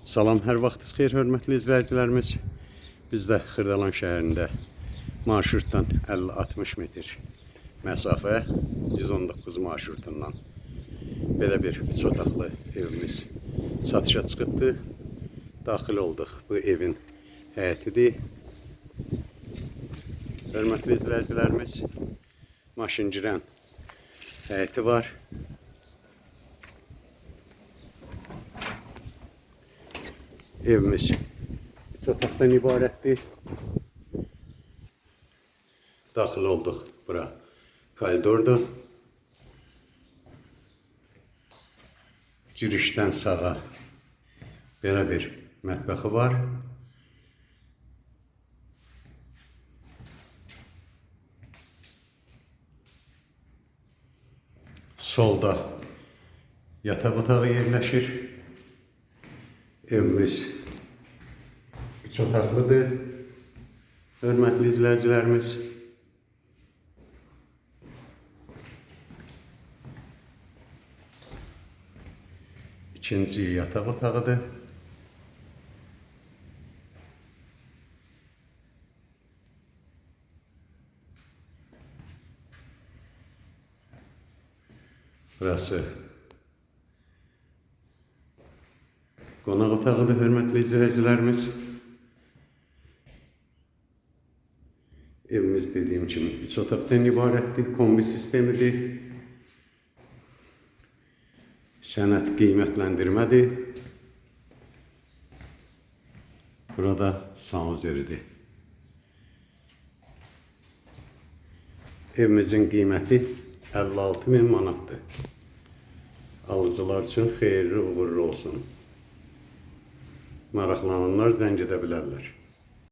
Salam, hər vaxtınız xeyir, hörmətli izləyicilərimiz. Biz də Xırdalan şəhərində marşrutdan 50-60 metr məsafə 119 marşrutundan belə bir 3 otaqlı evimiz satışa çıxıbdı. Daxil olduq. Bu evin həyətidir. Hörmətli izləyicilərimiz, maşın girən həyəti var. Evimiz 3 otaqdan ibarətdir. Daxil olduq. Bura koridordur. Girişdən sağa belə bir mətbəxi var. Solda yataq otağı yerləşir. Evimiz 3 otaqlıdır. Hörmətli izləyicilərimiz. İkinci yataq otağıdır. Burası qonaq otağıdır, hörmətli izləyicilərimiz. Evimiz dediyim kimi 3 otaqdan ibarətdir, kombi sistemidir. Sənəd qiymətləndirmədir. Burada sanuzeridir. Evimizin qiyməti 56.000 manatdır. Alıcılar üçün xeyirli, uğurlu olsun. Maraqlananlar zəng edə bilərlər.